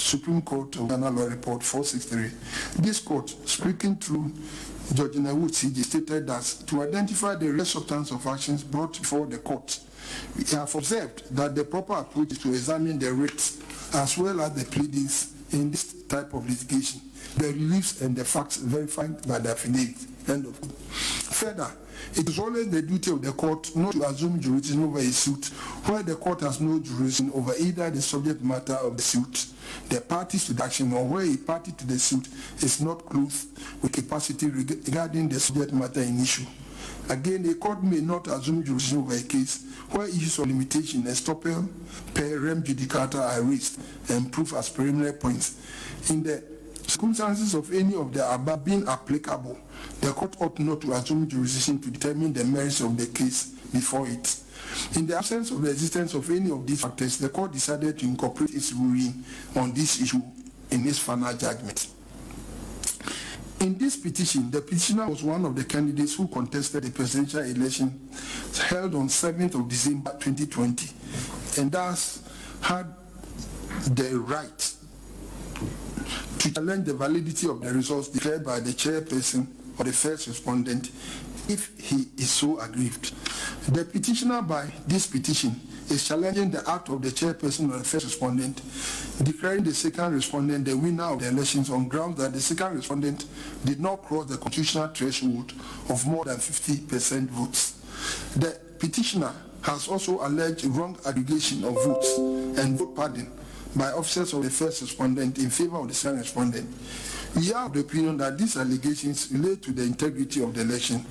Supreme Court of Ghana Law Report 463. This court, speaking through Judge Nawood CJ, stated that to identify the real substance of actions brought before the court, we have observed that the proper approach is to examine the writs as well as the pleadings in this type of litigation, the reliefs and the facts verified by the affidavit. End of quote. Further, it is always the duty of the court not to assume jurisdiction over a suit where the court has no jurisdiction over either the subject matter of the suit, the parties to the action, or where a party to the suit is not clothed with capacity regarding the subject matter in issue. Again, a court may not assume jurisdiction over a case where issues of limitation, estoppel, per rem judicata are raised and proved as preliminary points. In the circumstances of any of the above being applicable, the court ought not to assume jurisdiction to determine the merits of the case before it. In the absence of the existence of any of these factors, the court decided to incorporate its ruling on this issue in its final judgment. In this petition, the petitioner was one of the candidates who contested the presidential election held on 7th of December 2020, and thus had the right to challenge the validity of the results declared by the chairperson or the first respondent if he is so aggrieved. The petitioner by this petition is challenging the act of the chairperson or the first respondent, declaring the second respondent the winner of the elections on grounds that the second respondent did not cross the constitutional threshold of more than 50% votes. The petitioner has also alleged wrong aggregation of votes and vote padding by officers of the first respondent in favor of the second respondent. We are of the opinion that these allegations relate to the integrity of the election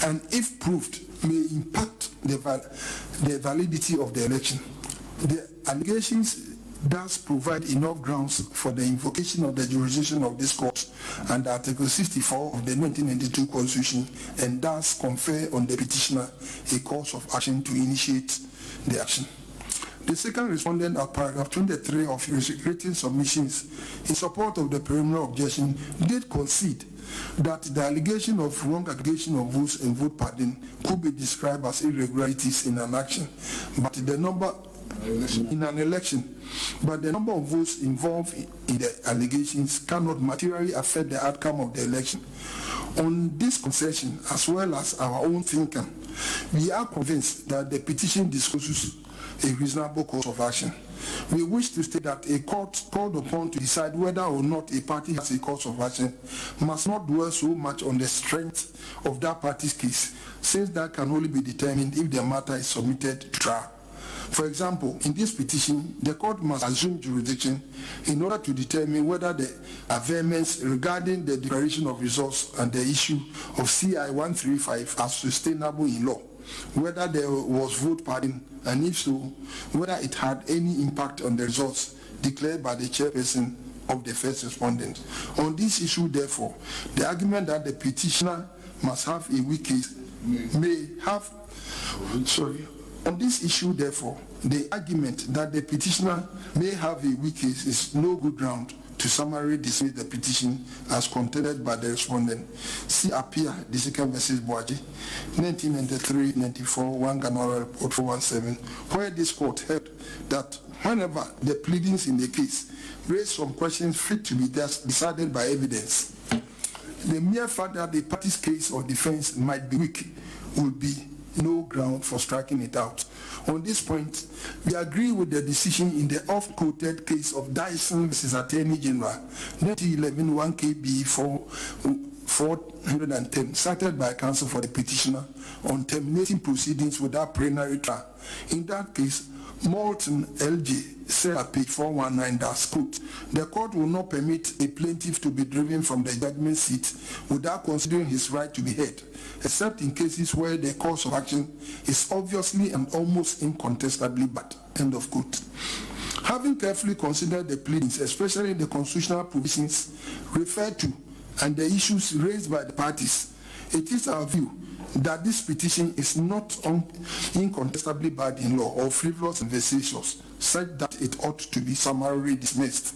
and, if proved, may impact the validity of the election. The allegations thus provide enough grounds for the invocation of the jurisdiction of this court under Article 64 of the 1992 Constitution, and thus confer on the petitioner a course of action to initiate the action. The second respondent at paragraph 23 of his written submissions in support of the preliminary objection did concede that the allegation of wrong aggregation of votes and vote padding could be described as irregularities in an action, but the number in an election, but the number of votes involved in the allegations cannot materially affect the outcome of the election. On this concession, as well as our own thinking, we are convinced that the petition discloses a reasonable course of action. We wish to state that a court called upon to decide whether or not a party has a course of action must not dwell so much on the strength of that party's case, since that can only be determined if the matter is submitted to trial. For example, in this petition, the court must assume jurisdiction in order to determine whether the averments regarding the declaration of results and the issue of CI 135 are sustainable in law, whether there was vote padding, and if so, whether it had any impact on the results declared by the chairperson of the first respondent. On this issue, therefore, the argument that the petitioner must have a weak case On this issue, therefore, the argument that the petitioner may have a weak case is no good ground to summarily dismiss the petition as contended by the respondent. See Appear, Disika versus Boaji, 1993-94, 1 Ghana Report 417, where this court held that whenever the pleadings in the case raise some questions fit to be decided by evidence, the mere fact that the party's case or defense might be weak would be no ground for striking it out. On this point, we agree with the decision in the oft-quoted case of Dyson versus Attorney General, 1911 1 KB 410, cited by counsel for the petitioner on terminating proceedings without preliminary trial. In that case, Moulton LJ said at page 419 that, quote, the court will not permit a plaintiff to be driven from the judgment seat without considering his right to be heard, except in cases where the course of action is obviously and almost incontestably bad, end of quote. Having carefully considered the pleadings, especially the constitutional provisions referred to and the issues raised by the parties, it is our view that this petition is not incontestably bad in law or frivolous and vexatious, such that it ought to be summarily dismissed.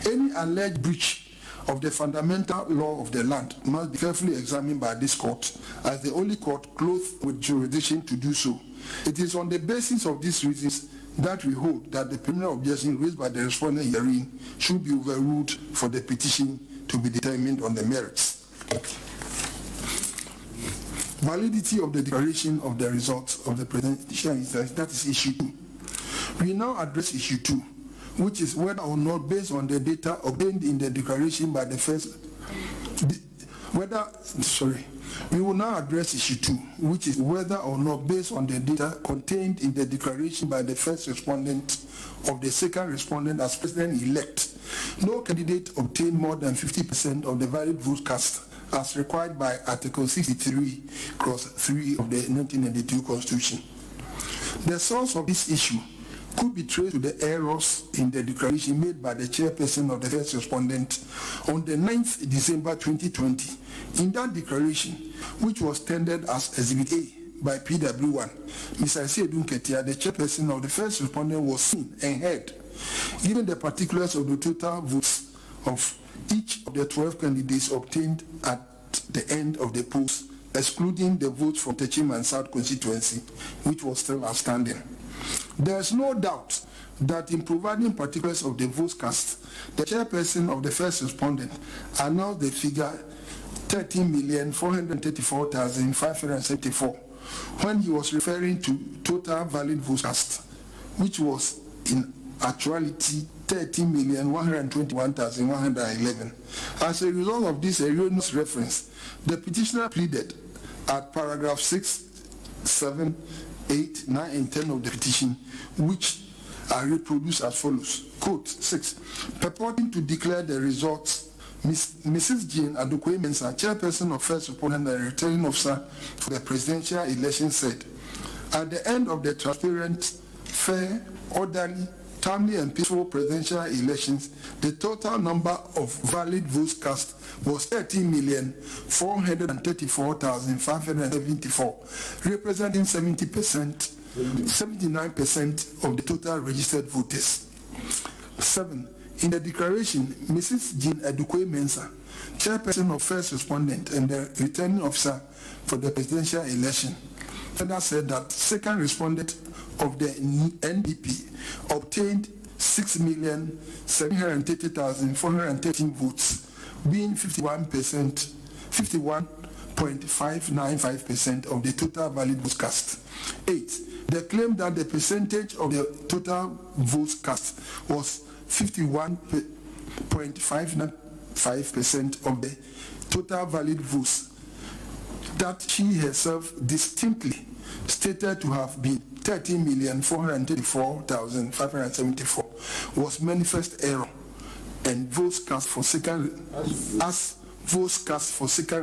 Any alleged breach of the fundamental law of the land must be carefully examined by this court, as the only court clothed with jurisdiction to do so. It is on the basis of these reasons that we hold that the preliminary objection raised by the respondent herein should be overruled for the petition to be determined on the merits. Validity of the declaration of the results of the presidential instance, that is issue 2. We now address issue 2, which is whether or not, based on the data obtained in the declaration by the first, we will now address issue 2, which is whether or not, based on the data contained in the declaration by the first respondent of the second respondent as president-elect, no candidate obtained more than 50% of the valid votes cast as required by Article 63, Clause 3 of the 1992 Constitution. The source of this issue could be traced to the errors in the declaration made by the chairperson of the first respondent on the 9th December 2020. In that declaration, which was tendered as Exhibit A by PW1, Mr. Asiedun Ketia, the chairperson of the first respondent, was seen and heard, given the particulars of the total votes of each of the 12 candidates obtained at the end of the polls, excluding the votes from Techim and South constituency, which was still outstanding. There is no doubt that in providing particulars of the votes cast, the chairperson of the first respondent announced the figure 13,434,574 when he was referring to total valid votes cast, which was in actuality 13,121,111. As a result of this erroneous reference, the petitioner pleaded at paragraph 6, 7, 8, 9, and 10 of the petition, which are reproduced as follows. Quote 6. Purporting to declare the results, Mrs. Jean Adokwe-Mensah, chairperson of first respondent and returning officer for the presidential election, said, at the end of the transparent, fair, orderly, timely and peaceful presidential elections, the total number of valid votes cast was 13,434,574, representing 79% of the total registered voters. 7. In the declaration, Mrs. Jean Adokwe-Mensah, chairperson of first respondent and the returning officer for the presidential election, further said that second respondent of the NDP obtained 6,730,413 votes, being 51.595% of the total valid votes cast. 8. They claimed that the percentage of the total votes cast was 51.595% of the total valid votes that she herself distinctly stated to have been 13,434,574 was manifest error, and votes cast for second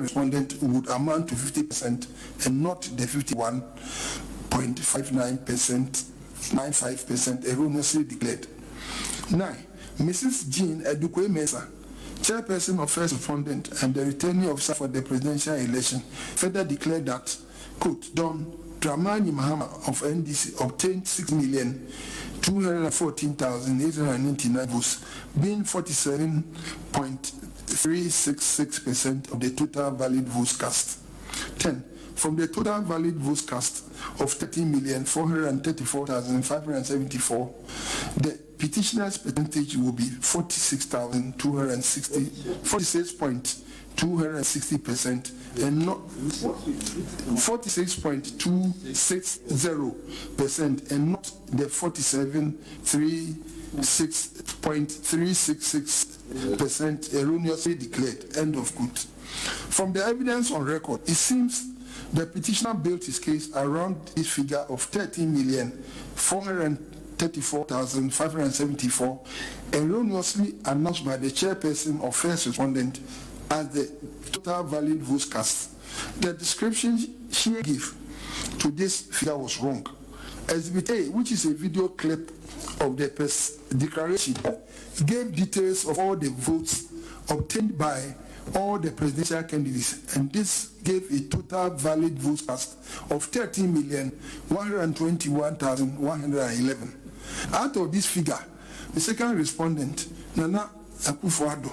respondent would amount to 50% and not the 51.95% erroneously declared. 9. Mrs. Jean Adokwe-Mensah, chairperson of first respondent and the returning officer for the presidential election, further declared that, quote, Don Dramani Mahama of NDC obtained 6,214,899 votes, being 47.366% of the total valid votes cast. 10. From the total valid votes cast of 13,434,574, the petitioner's percentage will be 46.260% and not 46.260% and not the 47.366% erroneously declared. End of quote. From the evidence on record, it seems the petitioner built his case around this figure of 13,434,574, erroneously announced by the chairperson of first respondent as the total valid votes cast. The description she gave to this figure was wrong. Exhibit A, which is a video clip of the declaration, gave details of all the votes obtained by all the presidential candidates, and this gave a total valid vote cast of 13,121,111. Out of this figure, the second respondent, Nana Akufo-Addo,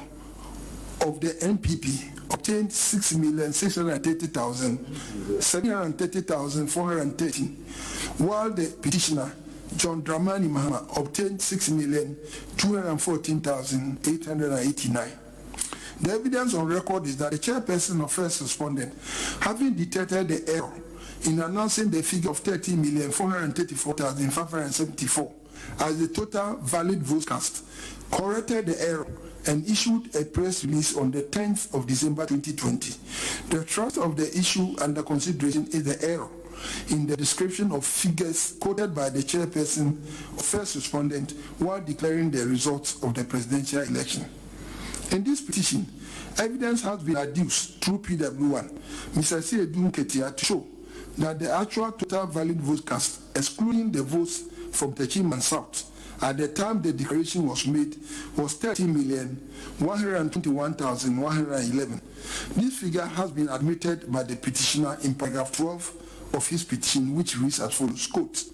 of the NPP, obtained 6,630,730,413, while the petitioner, John Dramani Mahama, obtained 6,214,889. The evidence on record is that the chairperson of first respondent, having detected the error in announcing the figure of 30,434,574 as the total valid vote cast, corrected the error and issued a press release on the 10th of December 2020. The thrust of the issue under consideration is the error in the description of figures quoted by the chairperson of first respondent while declaring the results of the presidential election. In this petition, evidence has been adduced through PW1, Mr. Siedun Ketia, to show that the actual total valid vote cast, excluding the votes from Techiman South, at the time the declaration was made, was 30,121,111. This figure has been admitted by the petitioner in paragraph 12 of his petition, which reads as follows, quote,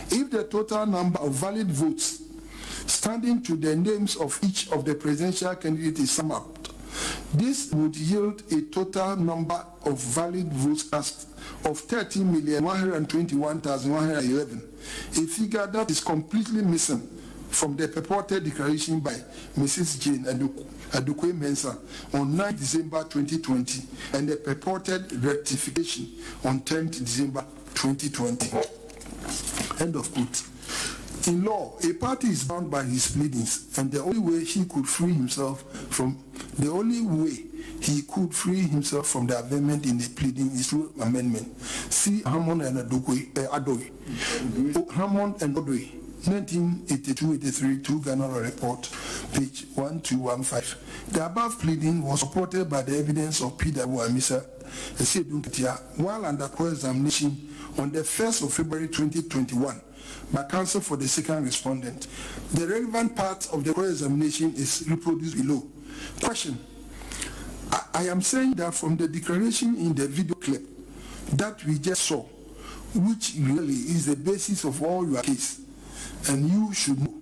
if the total number of valid votes standing to the names of each of the presidential candidates is summed up, this would yield a total number of valid votes cast of 30,121,111, a figure that is completely missing from the purported declaration by Mrs. Jane Adukwe-Mensah on 9 December 2020 and the purported rectification on 10th December 2020. End of quote. In law, a party is bound by his pleadings, and the only way he could free himself from the amendment in the pleading is through amendment. See Hammond and Adoi. Hammond and Adoi, 1982-83, 2 Ghana Report, page 1215. The above pleading was supported by the evidence of PW and Mr. Siedun Ketia while under cross-examination on the 1st of February 2021 by counsel for the second respondent. The relevant part of the cross-examination is reproduced below. Question. I am saying that from the declaration in the video clip that we just saw, which really is the basis of all your case, and you should know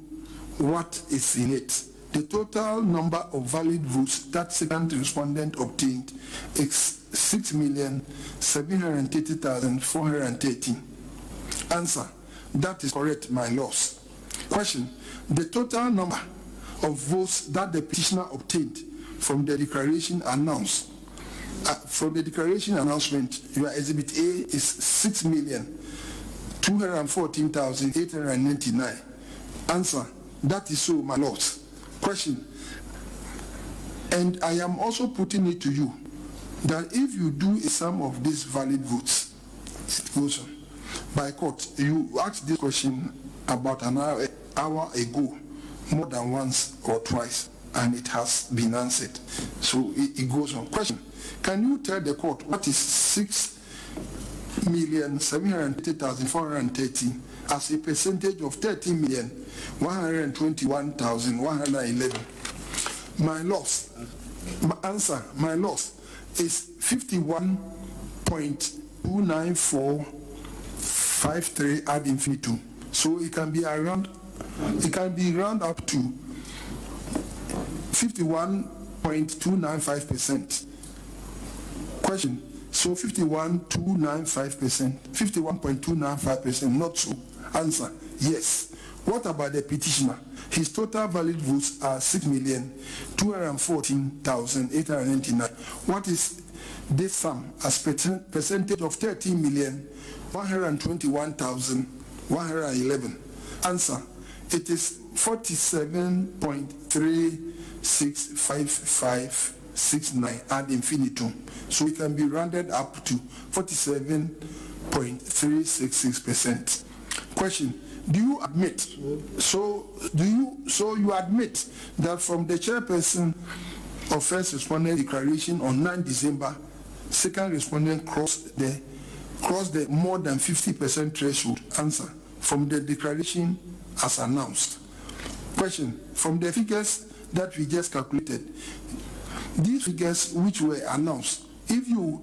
what is in it. The total number of valid votes that second respondent obtained is 6,730,413. Answer. That is correct, my lords. Question. The total number of votes that the petitioner obtained from the declaration announced. From the declaration announcement, your exhibit A is 6,214,899. Answer. That is so, my lords. Question. And I am also putting it to you that if you do a sum of these valid votes, it goes on. By court, you asked this question about an hour ago, more than once or twice, and it has been answered. So it goes on. Question. Can you tell the court what is 6,780,430 as a percentage of 30,121,111? My loss, my answer, my loss is 51.29453 ad infinitum. So it can be around, it can be round up to 51.295%. Question. So 51.295%, 51.295%, not so. Answer. Yes. What about the petitioner? His total valid votes are 6,214,899. What is this sum as percentage of 30,121,111? Answer. It is 47.365569 ad infinitum. So it can be rounded up to 47.366%. Question. Do you admit? So you admit that from the chairperson of first respondent declaration on 9 December, second respondent crossed the more than 50% threshold? Answer. From the declaration as announced. Question. From the figures that we just calculated, These figures which were announced, if you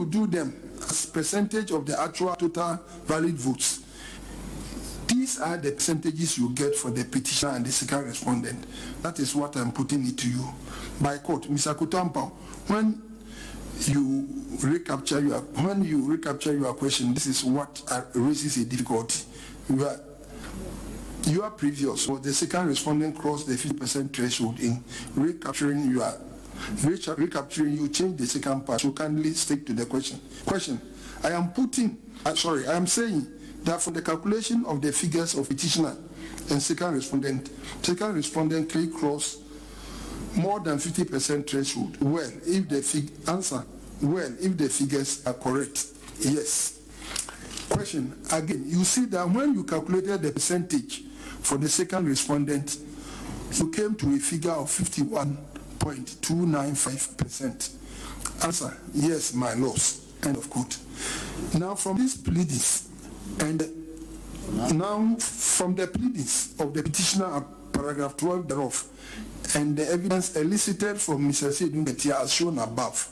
do them as percentage of the actual total valid votes, these are the percentages you get for the petitioner and the second respondent. That is what I'm putting it to you. By quote, Mr. Kutampa, when you recapture your question, this is what raises a difficulty. Your previous or the second respondent crossed the 50% threshold. In recapturing, you change the second part. So kindly stick to the question. I am saying that for the calculation of the figures of petitioner and second respondent clearly cross more than 50% threshold. Well, if the figures are correct, yes. Question again. You see that when you calculated the percentage for the second respondent, you came to a figure of 51.295%. Answer: yes, my loss. End of quote. Now from these pleadings, and now from the pleadings of the petitioner, paragraph 12 thereof, and the evidence elicited from Mr. Asiedun Ketia as shown above,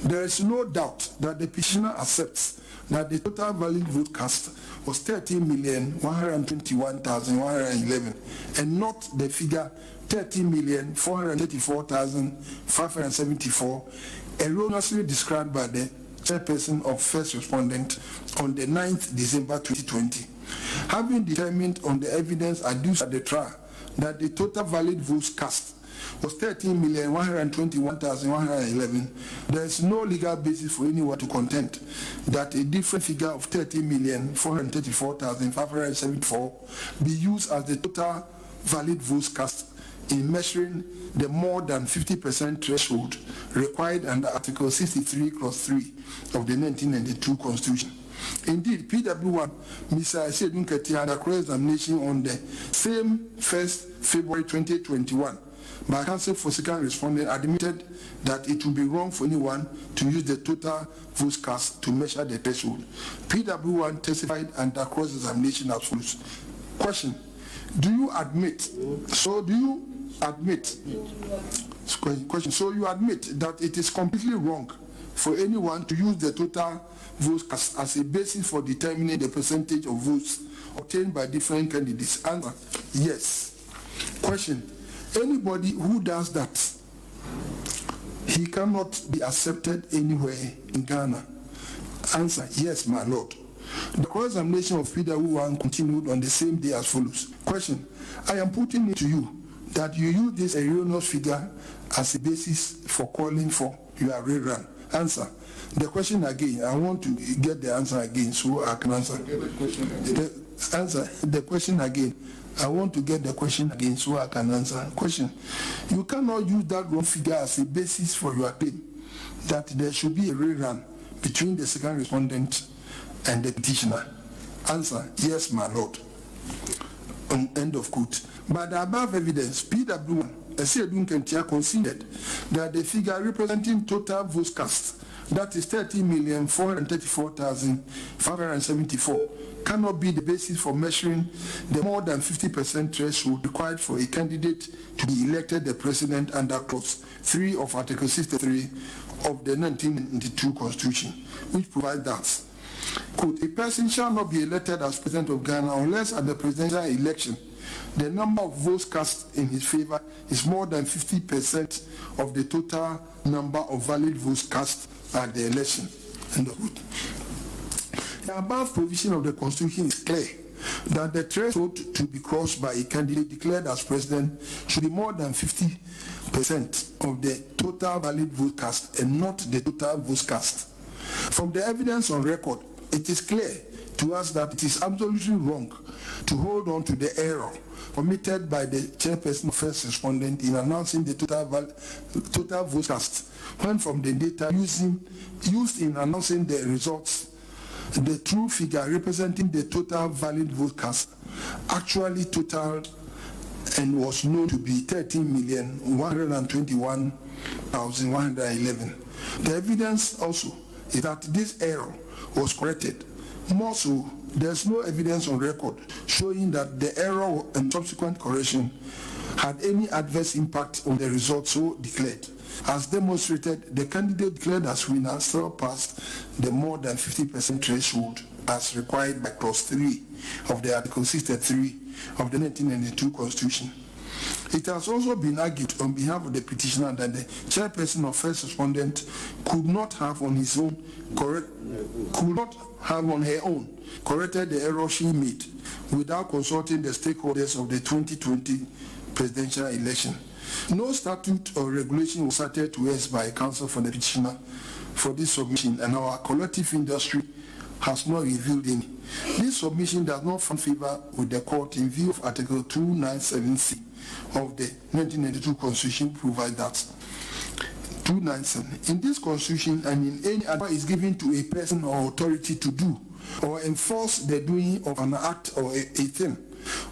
there is no doubt that the petitioner accepts that the total valid vote cast was 13,121,111 and not the figure 13,434,574 erroneously described by the chairperson of first respondent on the 9th December 2020. Having determined on the evidence adduced at the trial that the total valid votes cast was 13,121,111, there is no legal basis for anyone to contend that a different figure of 13,434,574 be used as the total valid votes cast in measuring the more than 50% threshold required under Article 63 Clause 3 of the 1992 Constitution. Indeed, PW1, Mr. Asiedun Ketia, under cross-examination on the same 1st February 2021, by counsel for second respondent, admitted that it would be wrong for anyone to use the total votes cast to measure the threshold. PW1 testified under cross-examination as follows. Question: do you admit? So you admit that it is completely wrong for anyone to use the total votes cast as a basis for determining the percentage of votes obtained by different candidates? Answer: yes. Question: anybody who does that, he cannot be accepted anywhere in Ghana? Answer: yes, my lord. The cross-examination of PW1 continued on the same day as follows. Question: I am putting it to you that you use this erroneous figure as a basis for calling for your rerun. Answer: the question again. I want to get the answer again so I can answer. The question again. I want to get the question again so I can answer. Question: you cannot use that wrong figure as a basis for your claim that there should be a rerun between the second respondent and the petitioner. Answer: yes, my lord. End of quote. By the above evidence, PW1, Asiedun Ketia, conceded that the figure representing total votes cast, that is 30,434,574, cannot be the basis for measuring the more than 50% threshold required for a candidate to be elected the president under Clause 3 of Article 63 of the 1992 Constitution, which provides that, quote, a person shall not be elected as president of Ghana unless at the presidential election the number of votes cast in his favor is more than 50% of the total number of valid votes cast at the election. End of quote. The above provision of the Constitution is clear that the threshold to be crossed by a candidate declared as president should be more than 50% of the total valid vote cast and not the total votes cast. From the evidence on record, it is clear to us that it is absolutely wrong to hold on to the error committed by the chairperson of first respondent in announcing the total vote cast, when from the data used in announcing the results, the true figure representing the total valid vote cast actually totaled and was known to be 13,121,111. The evidence also is that this error was corrected. More so, there's no evidence on record showing that the error and subsequent correction had any adverse impact on the results so declared. As demonstrated, the candidate declared as winner still passed the more than 50% threshold as required by clause 3 of the Article 63 of the 1992 Constitution. It has also been argued on behalf of the petitioner that the chairperson of first respondent could not have on her own corrected the error she made without consulting the stakeholders of the 2020 presidential election. No statute or regulation was cited to us by counsel for the petitioner for this submission, and our collective industry has not revealed any. This submission does not find favor with the court in view of Article 297C of the 1992 Constitution provides that 297. In this Constitution and in any other is given to a person or authority to do or enforce the doing of an act or a thing.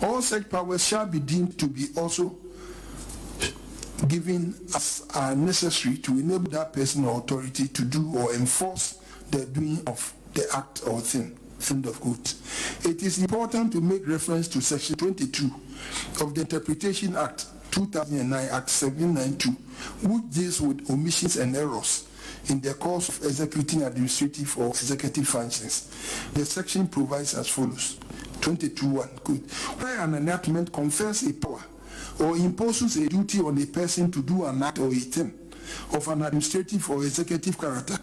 All such powers shall be deemed to be also given as are necessary to enable that person or authority to do or enforce the doing of the act or thing. End of quote. It is important to make reference to Section 22 of the Interpretation Act 2009 Act 792, which deals with omissions and errors in the course of executing administrative or executive functions. The section provides as follows: 22(1), where an enactment confers a power or imposes a duty on a person to do an act or a thing of an administrative or executive character,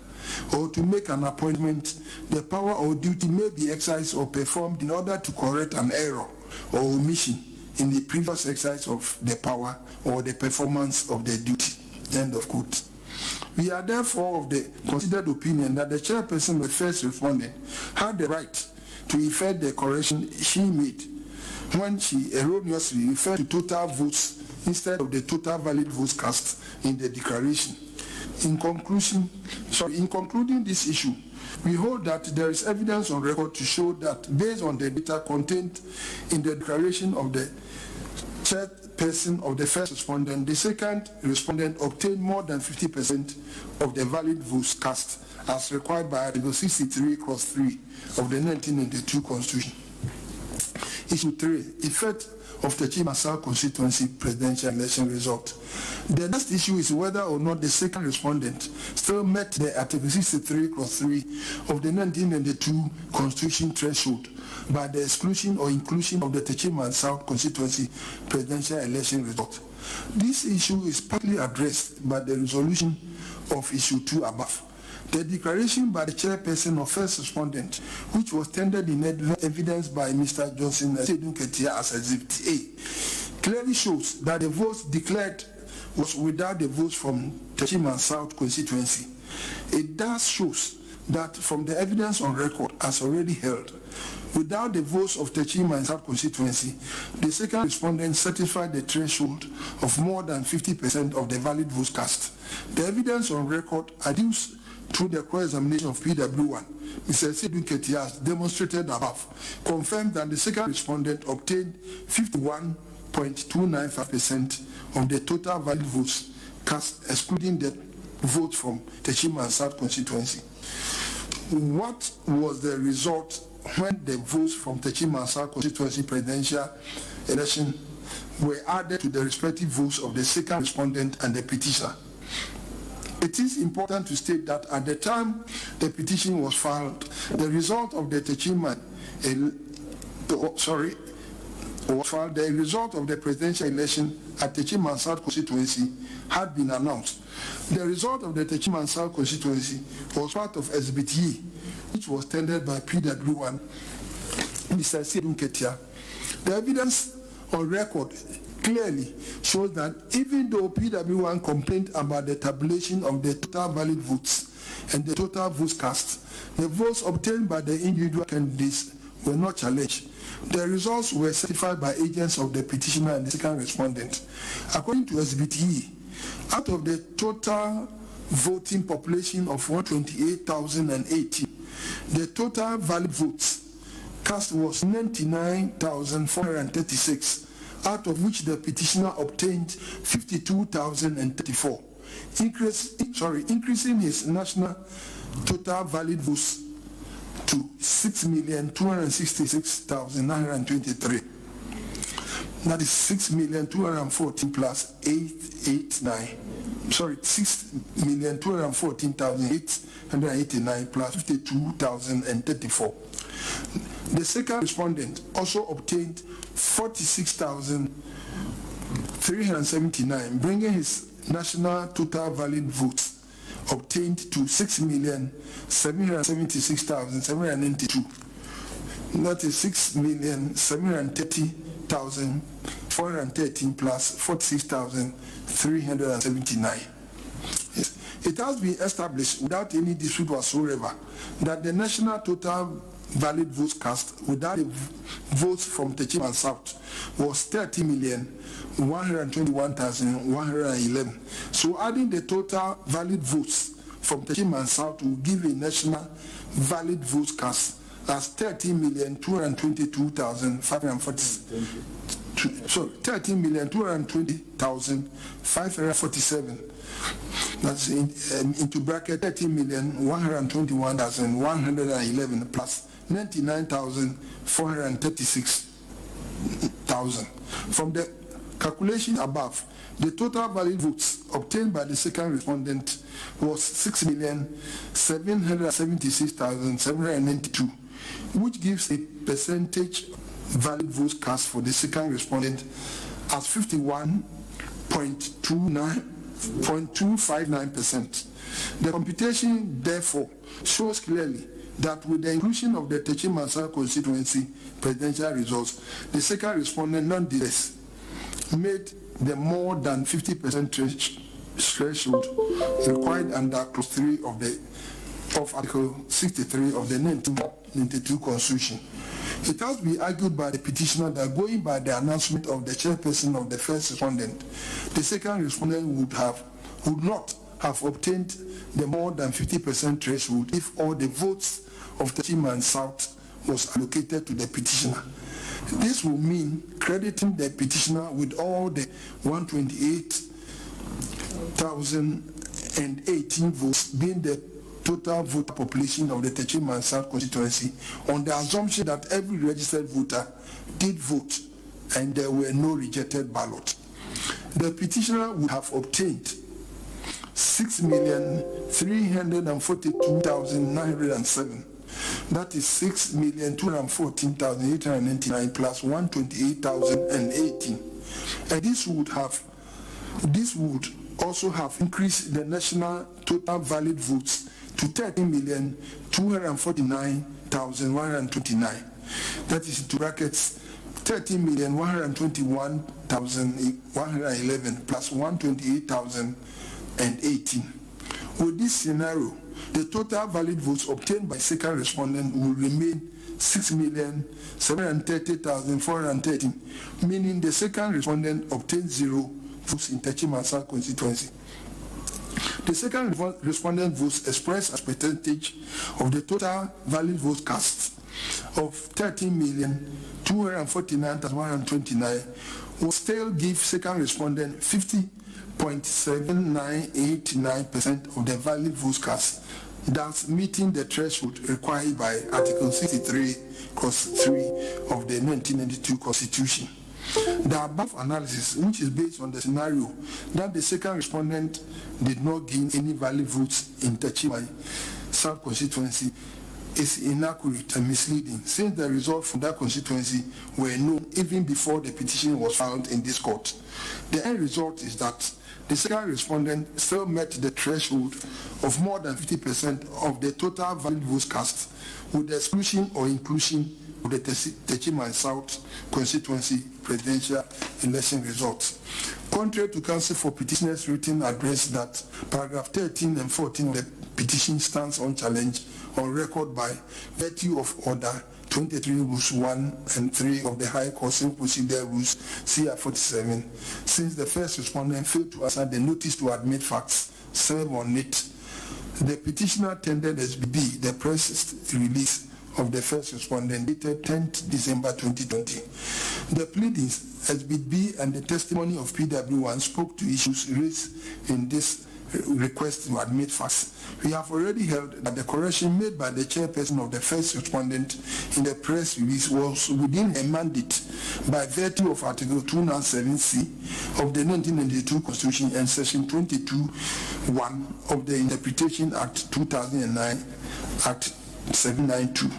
or to make an appointment, the power or duty may be exercised or performed in order to correct an error or omission in the previous exercise of the power or the performance of the duty. End of quote. We are therefore of the considered opinion that the chairperson of the first respondent had the right to effect the correction she made when she erroneously referred to total votes instead of the total valid votes cast in the declaration. In concluding this issue, we hold that there is evidence on record to show that based on the data contained in the declaration of the chairperson of the first respondent, the second respondent obtained more than 50% of the valid votes cast as required by Article 63 Clause 3 of the 1992 Constitution. Issue 3, effect of the Techiman constituency presidential election result. The next issue is whether or not the second respondent still met the Article 63 Clause 3 of the 1992 Constitution threshold by the exclusion or inclusion of the Techiman South constituency presidential election result. This issue is partly addressed by the resolution of issue 2 above. The declaration by the chairperson of first respondent, which was tendered in evidence by Mr. Johnson Sedun Ketia as Exhibit A, clearly shows that the votes declared was without the votes from Techiman South constituency. It thus shows that from the evidence on record as already held, without the votes of Techiman South constituency, the second respondent satisfied the threshold of more than 50% of the valid votes cast. The evidence on record adduced through the cross-examination of PW1, Mr. Sedun Ketia demonstrated above, confirmed that the second respondent obtained 51.295% of the total valid votes cast, excluding the votes from Techiman South constituency. What was the result when the votes from Techiman South constituency presidential election were added to the respective votes of the second respondent and the petitioner? It is important to state that at the time the petition was filed, the result of the Techiman the result of the presidential election at Techiman South constituency had been announced. The result of the Techiman South constituency was part of Exhibit E, which was tendered by PW1, Mr. Sedun Ketia. The evidence on record clearly shows that even though PW1 complained about the tabulation of the total valid votes and the total votes cast, the votes obtained by the individual candidates were not challenged. The results were certified by agents of the petitioner and the second respondent. According to Exhibit E, out of the total voting population of 128,080, the total valid votes cast was 99,436. Out of which the petitioner obtained 52,034, increasing his national total valid votes to 6,266,923. That is 6,214 plus 889. Sorry, 6,214,889 plus 52,034. The second respondent also obtained 46,379, bringing his national total valid votes obtained to 6,776,792. That is 6,730,413 plus 46,379. Yes. It has been established without any dispute whatsoever that the national total valid votes cast without the votes from Techiman South was 30,121,111. So adding the total valid votes from Techiman South will give a national valid votes cast as 30,222,540. So 30,220,547. That's into bracket 30,121,111 plus 99,436,000. From the calculation above, the total valid votes obtained by the second respondent was 6,776,792, which gives a percentage valid votes cast for the second respondent as 51.259%. The computation therefore shows clearly that with the inclusion of the Techiman South constituency presidential results, the second respondent nonetheless made the more than 50% threshold required under clause 3 of Article 63 of the 1992 Constitution. It has been argued by the petitioner that going by the announcement of the chairperson of the first respondent, the second respondent would not have obtained the more than 50% threshold if all the votes of Techiman South was allocated to the petitioner. This will mean crediting the petitioner with all the 128,018 votes being the total voter population of the Techiman South constituency on the assumption that every registered voter did vote and there were no rejected ballots. The petitioner would have obtained 6,342,907. That is 6,214,899 plus 128,018. And this would also have increased the national total valid votes to 30,249,129. That is into brackets 30,121,111 plus 128,018. With this scenario, the total valid votes obtained by second respondent will remain 6,730,413, meaning the second respondent obtained 0 votes in Techiman South constituency. The second respondent votes expressed as percentage of the total valid votes cast of 13,249,129 will still give second respondent 50.7989% of the valid votes cast, thus meeting the threshold required by Article 63, Clause 3 of the 1992 Constitution. The above analysis, which is based on the scenario that the second respondent did not gain any valid votes in Techiman South constituency, is inaccurate and misleading, since the results from that constituency were known even before the petition was filed in this court. The end result is that the second respondent still met the threshold of more than 50% of the total valid votes cast, with the exclusion or inclusion of the Techiman South constituency presidential election results. Contrary to counsel for petitioner's written address that paragraph 13 and 14 of the petition stands unchallenged on record by virtue of order 23 rules 1 and 3 of the High Court Civil Procedure Rules CR 47, since the first respondent failed to answer the notice to admit facts served on it, the petitioner tendered SBB the press release of the first respondent dated 10th December 2020. The pleadings, SBB and the testimony of PW1 spoke to issues raised in this request to admit facts. We have already held that the correction made by the chairperson of the first respondent in the press release was within a mandate by virtue of Article 297C of the 1992 Constitution and Section 22(1) of the Interpretation Act 2009 Act 792.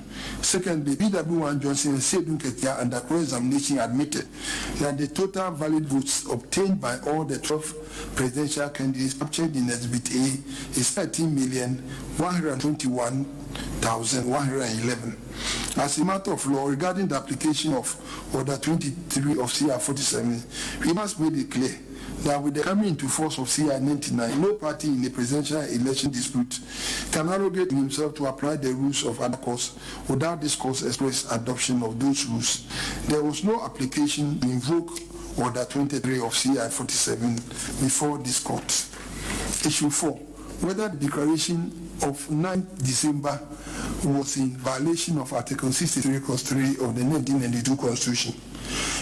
Secondly, PW1 Johnson and Sedun Ketia under cross-examination admitted that the total valid votes obtained by all the 12 presidential candidates captured in Exhibit A is 13,121,111. As a matter of law, regarding the application of Order 23 of CR 47, we must make it clear that with the coming into force of CR 99, no party in the presidential election dispute can arrogate himself to apply the rules of other courts without this court's express adoption of those rules. There was no application to invoke Order 23 of CR 47 before this court. Issue 4. Whether the declaration of 9 December was in violation of Article 63 clause 3 of the 1992 Constitution.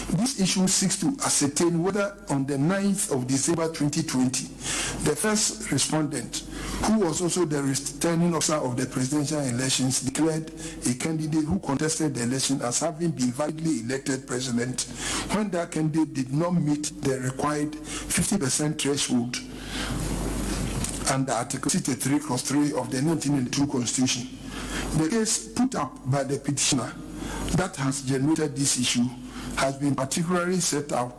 This issue seeks to ascertain whether on the 9th of December 2020, the first respondent, who was also the returning officer of the presidential elections, declared a candidate who contested the election as having been validly elected president when that candidate did not meet the required 50% threshold under Article 63 clause 3 of the 1992 Constitution. The case put up by the petitioner that has generated this issue has been particularly set out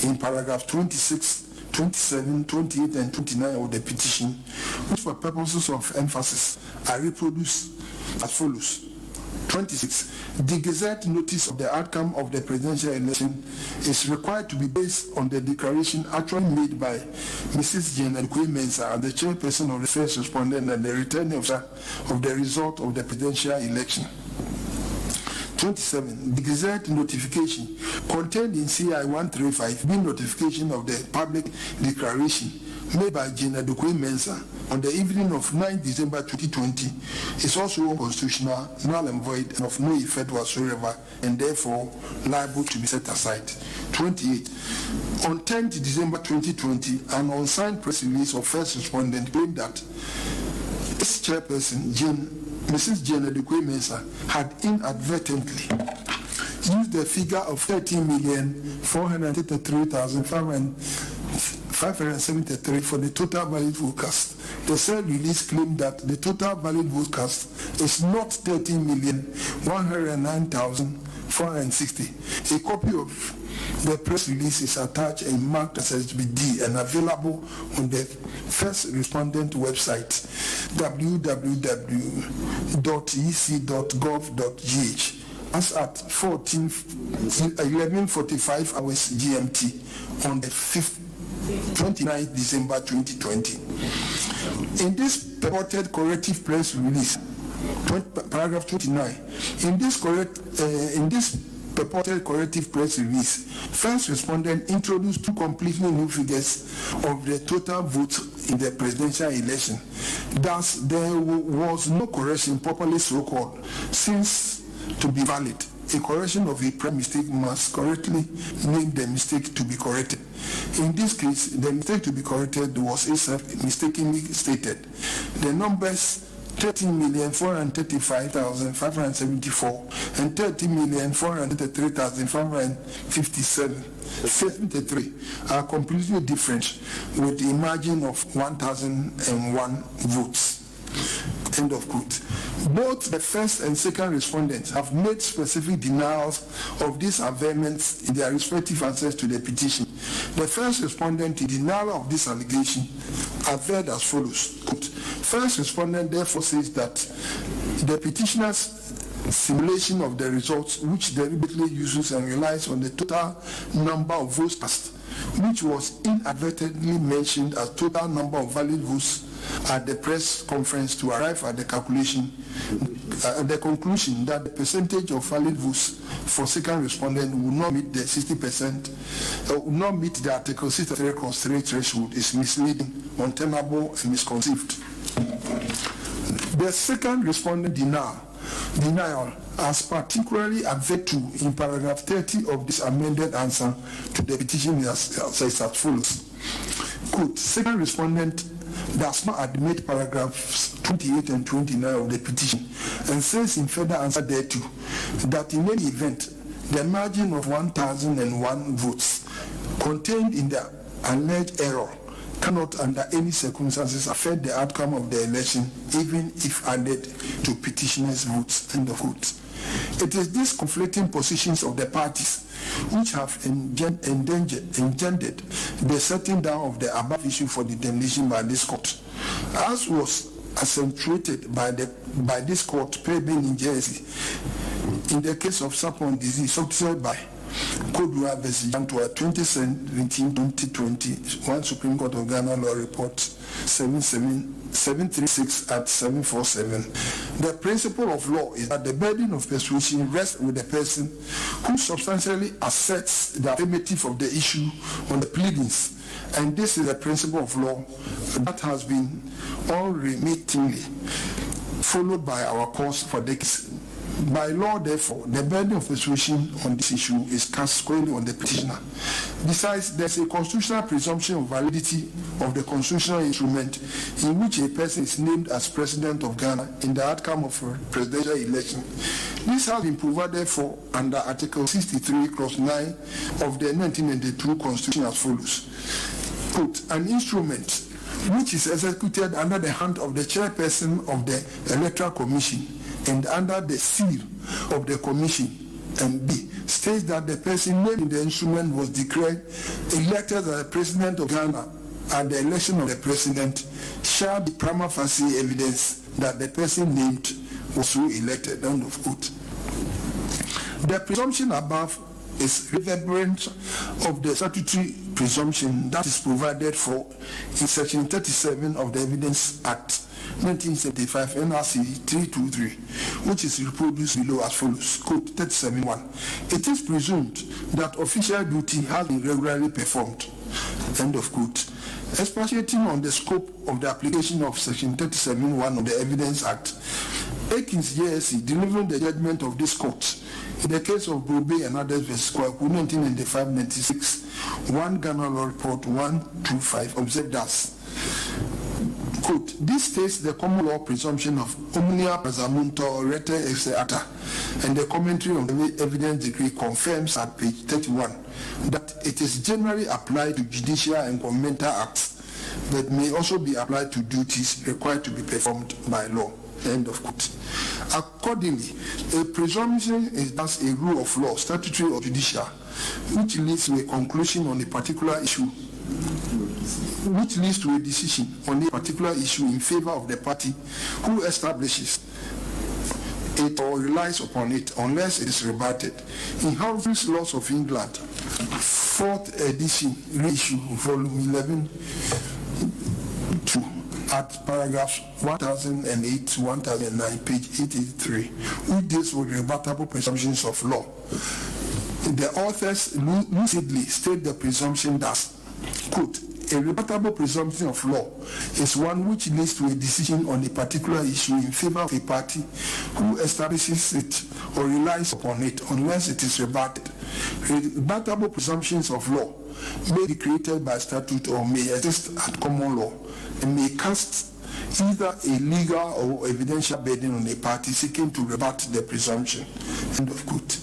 in paragraph 26, 27, 28, and 29 of the petition, which for purposes of emphasis are reproduced as follows. 26. The Gazette notice of the outcome of the presidential election is required to be based on the declaration actually made by Mrs. Jane Adokwe-Mensah, the chairperson of the first respondent and the returning officer of the result of the presidential election. 27. The Gazette notification contained in CI 135 being notification of the public declaration made by Jane Adokwe-Mensah on the evening of 9 December 2020 is also unconstitutional, null and void, and of no effect whatsoever, and therefore liable to be set aside. 28. On 10 December 2020, an unsigned press release of first respondent claimed that this chairperson, Mrs. Jane Adokwe-Mensah, had inadvertently used the figure of 13,433,573 for the total valid vote cast. The said release claimed that the total valid vote cast is not 13,109,460. A copy of the press release is attached and marked as HBD and available on the first respondent website, www.ec.gov.gh, as at 11:45 hours GMT on the 29th December 2020. In this purported corrective press release, paragraph 29, in this purported corrective press release, first respondent introduced two completely new figures of the total votes in the presidential election. Thus, there was no correction properly so called, since to be valid. A correction of a prior mistake must correctly name the mistake to be corrected. In this case, the mistake to be corrected was mistakenly stated. The numbers 13,435,574 and 13,433,573 are completely different, with a margin of 1,001 votes. End of quote. Both the first and second respondents have made specific denials of these averments in their respective answers to the petition. The first respondent in denial of this allegation averred as follows. Quote, first respondent therefore says that the petitioner's simulation of the results, which deliberately uses and relies on the total number of votes cast, which was inadvertently mentioned as total number of valid votes at the press conference to arrive at the calculation, the conclusion that the percentage of valid votes for second respondent will not meet the 60%, will not meet the Article 63 clause 3 threshold is misleading, untenable, and misconceived. The second respondent denial as particularly averred to in paragraph 30 of this amended answer to the petition is as follows. Quote, second respondent does not admit paragraphs 28 and 29 of the petition and says in further answer thereto that in any event, the margin of 1,001 votes contained in the alleged error cannot under any circumstances affect the outcome of the election, even if added to petitioners' votes. End of quote. It is these conflicting positions of the parties which have engendered the setting down of the above issue for determination by this court, as was accentuated by this court pending in Jersey in the case of Sapon disease substituted by Kodua vs. Jantua 2017-2020, 1 Supreme Court of Ghana Law Report 736 at 747. The principle of law is that the burden of persuasion rests with the person who substantially asserts the affirmative of the issue on the pleadings, and this is the principle of law that has been unremittingly followed by our courts for decades. By law, therefore, the burden of persuasion on this issue is cast squarely on the petitioner. Besides, there is a constitutional presumption of validity of the constitutional instrument in which a person is named as President of Ghana in the outcome of a presidential election. This has been provided for under Article 63, Clause 9 of the 1992 Constitution as follows. Quote, an instrument which is executed under the hand of the chairperson of the Electoral Commission and under the seal of the commission, and B, states that the person named in the instrument was declared elected as the President of Ghana at the election of the President, shall be prima facie evidence that the person named was so elected. End of quote. The presumption above is reverberant of the statutory presumption that is provided for in Section 37 of the Evidence Act 1975 NRC 323, which is reproduced below as follows. Quote 37.1. It is presumed that official duty has been regularly performed. End of quote. Expatiating on the scope of the application of Section 37.1 of the Evidence Act, Akins JSC delivering the judgment of this court in the case of Brobe and others vs. Kwaku 1995-96, 1 Ghana Law Report 125 observed as quote, this states the common law presumption of omnia presumpta rete ex ata, and the commentary on the evidence decree confirms at page 31 that it is generally applied to judicial and governmental acts, but may also be applied to duties required to be performed by law. End of quote. Accordingly, a presumption is thus a rule of law, statutory or judicial, which leads to a conclusion on a particular issue, which leads to a decision on a particular issue in favor of the party who establishes it or relies upon it unless it is rebutted. In Humphrey's Laws of England, 4th edition, reissue, volume 11, 2, at paragraphs 1008 to 1009, page 883, which deals with rebuttable presumptions of law. The authors lucidly state the presumption thus, quote, a rebuttable presumption of law is one which leads to a decision on a particular issue in favor of a party who establishes it or relies upon it unless it is rebutted. Rebuttable presumptions of law may be created by statute or may exist at common law and may cast either a legal or evidential burden on a party seeking to rebut the presumption. End of quote.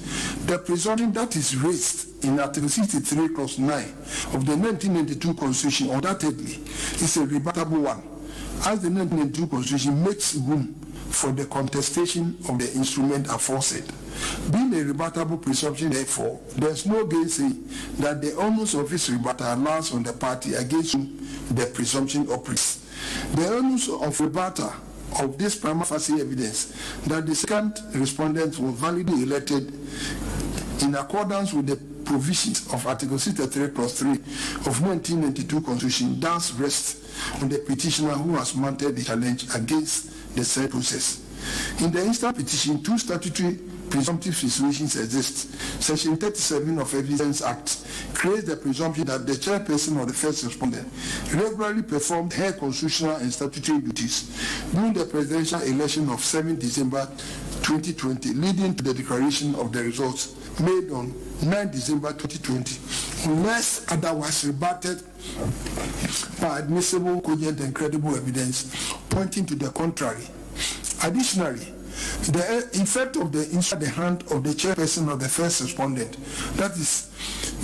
The presumption that is raised in Article 63, Clause 9 of the 1992 Constitution undoubtedly is a rebuttable one, as the 1992 Constitution makes room for the contestation of the instrument aforesaid. Being a rebuttable presumption, therefore, there is no gainsay that the onus of its rebuttal lies on the party against whom the presumption operates. The onus of rebuttal of this prima facie evidence that the second respondent was validly elected in accordance with the provisions of Article 63, Clause 3 of 1992 Constitution does rest on the petitioner who has mounted the challenge against the said process. In the instant petition, two statutory presumptive situations exist. Section 37 of Evidence Act creates the presumption that the chairperson or the first respondent regularly performed her constitutional and statutory duties during the presidential election of 7 December 2020, leading to the declaration of the results made on 9 December 2020, unless otherwise rebutted by admissible, cogent, and credible evidence pointing to the contrary. Additionally, the effect of the inside the hand of the chairperson of the first respondent, that is,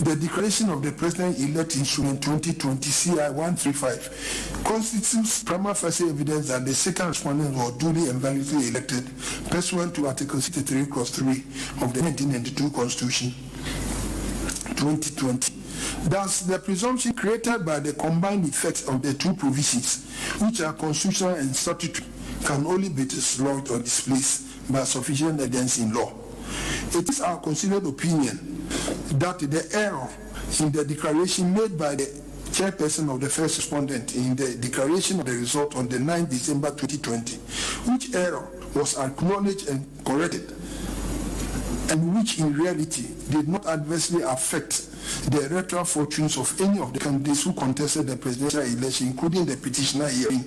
the declaration of the president-elect instrument 2020 CI 135, constitutes prima facie evidence that the second respondent was duly and validly elected pursuant to Article 63 Clause 3 of the 1992 Constitution 2020. Thus, the presumption created by the combined effects of the two provisions, which are constitutional and statutory, can only be dislodged or displaced by sufficient evidence in law. It is our considered opinion that the error in the declaration made by the chairperson of the first respondent in the declaration of the result on the 9th December 2020, which error was acknowledged and corrected, and which in reality did not adversely affect the electoral fortunes of any of the candidates who contested the presidential election, including the petitioner hearing,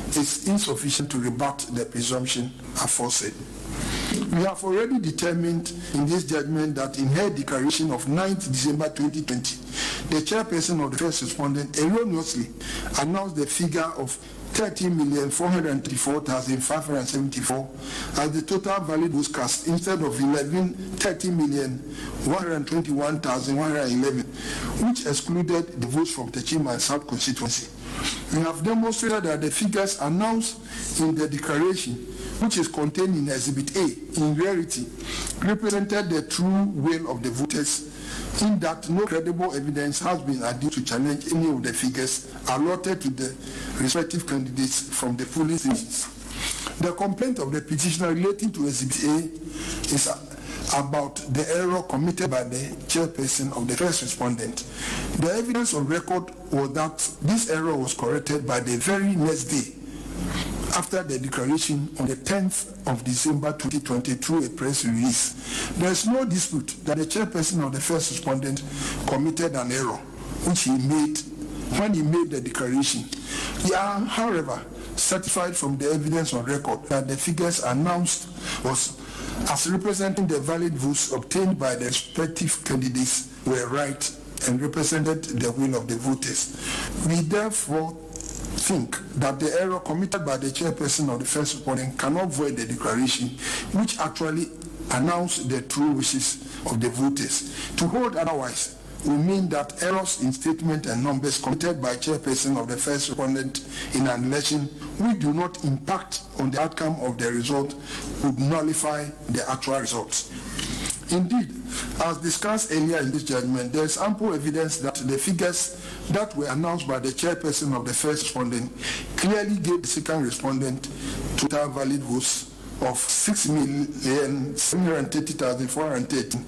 is insufficient to rebut the presumption aforesaid. We have already determined in this judgment that in her declaration of 9th December 2020, the chairperson of the first respondent erroneously announced the figure of 30,434,574 as the total valid votes cast instead of 30,121,111, which excluded the votes from the Chima and South constituency. We have demonstrated that the figures announced in the declaration, which is contained in Exhibit A, in reality represented the true will of the voters, in that no credible evidence has been adduced to challenge any of the figures allotted to the respective candidates from the polling stations. The complaint of the petitioner relating to Exhibit A is about the error committed by the chairperson of the first respondent. The evidence on record was that this error was corrected by the very next day after the declaration on the 10th of December 2020 through a press release. There is no dispute that the chairperson of the first respondent committed an error, which he made when he made the declaration. He are, however, certified from the evidence on record that the figures announced was as representing the valid votes obtained by the respective candidates were right and represented the will of the voters. We therefore think that the error committed by the chairperson of the first respondent cannot void the declaration, which actually announced the true wishes of the voters. To hold otherwise will mean that errors in statement and numbers committed by chairperson of the first respondent in an election which do not impact on the outcome of the result would nullify the actual results. Indeed, as discussed earlier in this judgment, there is ample evidence that the figures that were announced by the chairperson of the first respondent clearly gave the second respondent total valid votes of 6,730,413,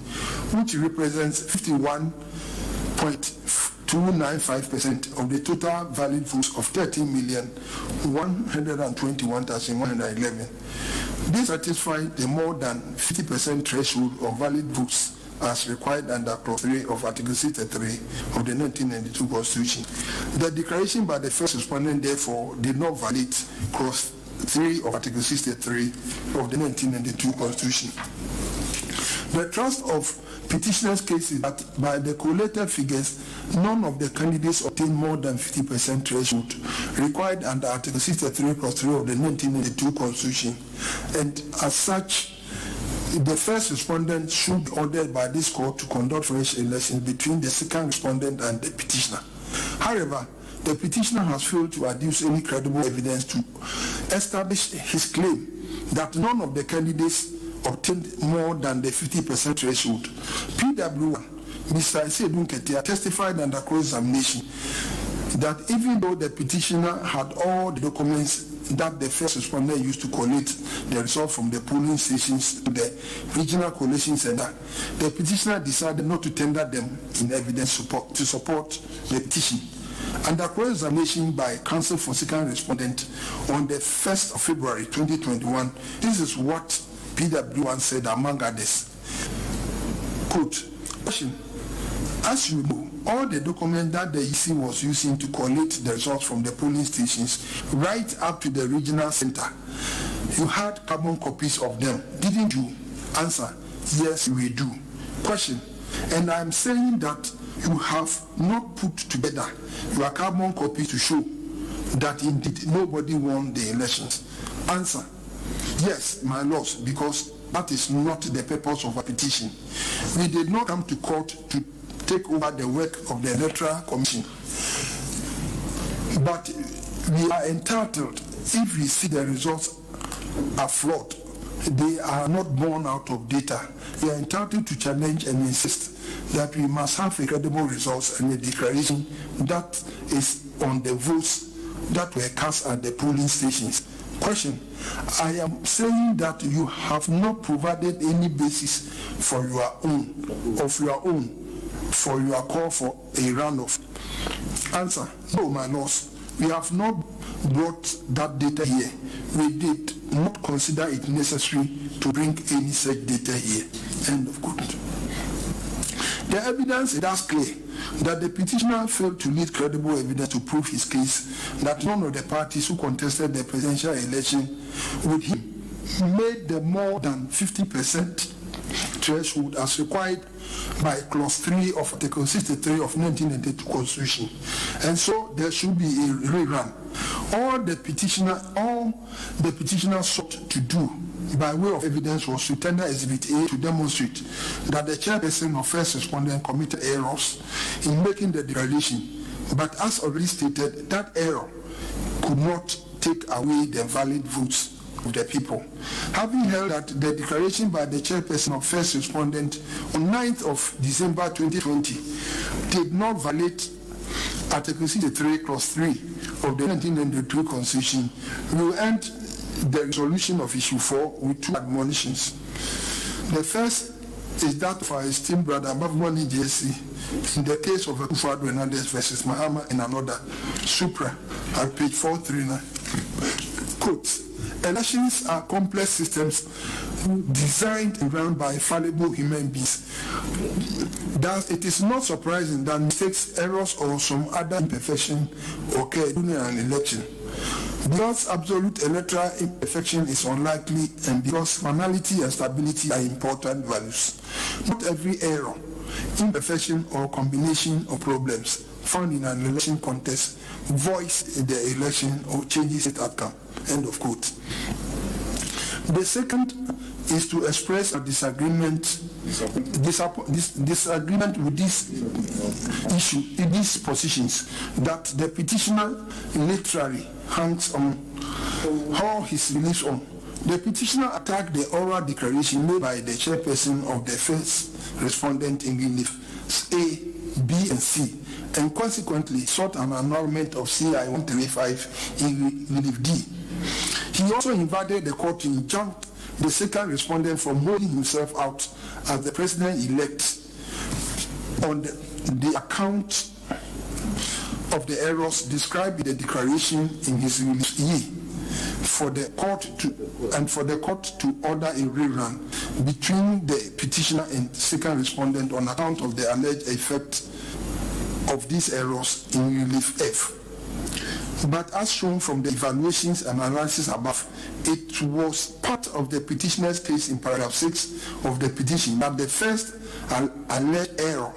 which represents 51.295% of the total valid votes of 13,121,111. This satisfies the more than 50% threshold of valid votes as required under Clause 3 of Article 63 of the 1992 Constitution. The declaration by the first respondent, therefore, did not violate Clause 3 of Article 63 of the 1992 Constitution. The thrust of petitioner's case is that by the collated figures, none of the candidates obtained more than 50% threshold required under Article 63 Clause 3 of the 1992 Constitution, and as such, the first respondent should be ordered by this court to conduct fresh elections between the second respondent and the petitioner. However, the petitioner has failed to adduce any credible evidence to establish his claim that none of the candidates obtained more than the 50% threshold. PW1, Mr. Isedun Ketia, testified under cross-examination that even though the petitioner had all the documents that the first respondent used to collate the result from the polling stations to the regional collation center, the petitioner decided not to tender them in evidence to support the petition. Under cross-examination by counsel for second respondent on the 1st of February 2021, this is what PW1 said, among others. Quote, question, as you know, all the documents that the EC was using to collate the results from the polling stations right up to the regional center, you had carbon copies of them, didn't you? Answer, yes, we do. Question, And I'm saying that you have not put together your carbon copy to show that indeed nobody won the elections. Answer: yes, my lords, because that is not the purpose of a petition. We did not come to court to take over the work of the Electoral Commission. But we are entitled, if we see the results are flawed, they are not born out of data, we are entitled to challenge and insist that we must have a credible results and a declaration that is on the votes that were cast at the polling stations. Question: I am saying that you have not provided any basis for your own for your call for a runoff. Answer: no, my lords, we have not brought that data here. We did not consider it necessary to bring any such data here. End of quote. The evidence is thus clear that the petitioner failed to lead credible evidence to prove his case that none of the parties who contested the presidential election with him made the more than 50% threshold as required by Clause 3 of Article 63 of 1992 Constitution. And so there should be a rerun. All the petitioner sought to do by way of evidence was to tender Exhibit A to demonstrate that the chairperson of first respondent committed errors in making the declaration. But as already stated, that error could not take away the valid votes of the people. Having held that the declaration by the chairperson of first respondent on 9th of December 2020 did not violate Article 63, Clause 3 of the 1992 Constitution, we will end the resolution of issue 4 with two admonitions. The first is that of our esteemed brother Bavumani JC in the case of Akufo-Addo Hernandez versus Mahama and another, Supra, at page 439. Quote: elections are complex systems designed and run by fallible human beings. Thus, it is not surprising that mistakes, errors, or some other imperfection occur during an election. Because absolute electoral imperfection is unlikely and because finality and stability are important values. Not every error, imperfection, or combination of problems found in an election contest voice the election or changes its outcome. End of quote. The second is to express a disagreement with this issue, in these positions, that the petitioner literally hangs on how his beliefs on. The petitioner attacked the oral declaration made by the chairperson of the first respondent in relief A, B, and C, and consequently sought an annulment of CI 135 in relief D. He also invited the court to injunct the second respondent from holding himself out as the president-elect on the account of the errors described in the declaration in his relief E, for the court to order a rerun between the petitioner and second respondent on account of the alleged effect of these errors in relief F. But as shown from the evaluations and analysis above, it was part of the petitioner's case in paragraph 6 of the petition that the first alleged error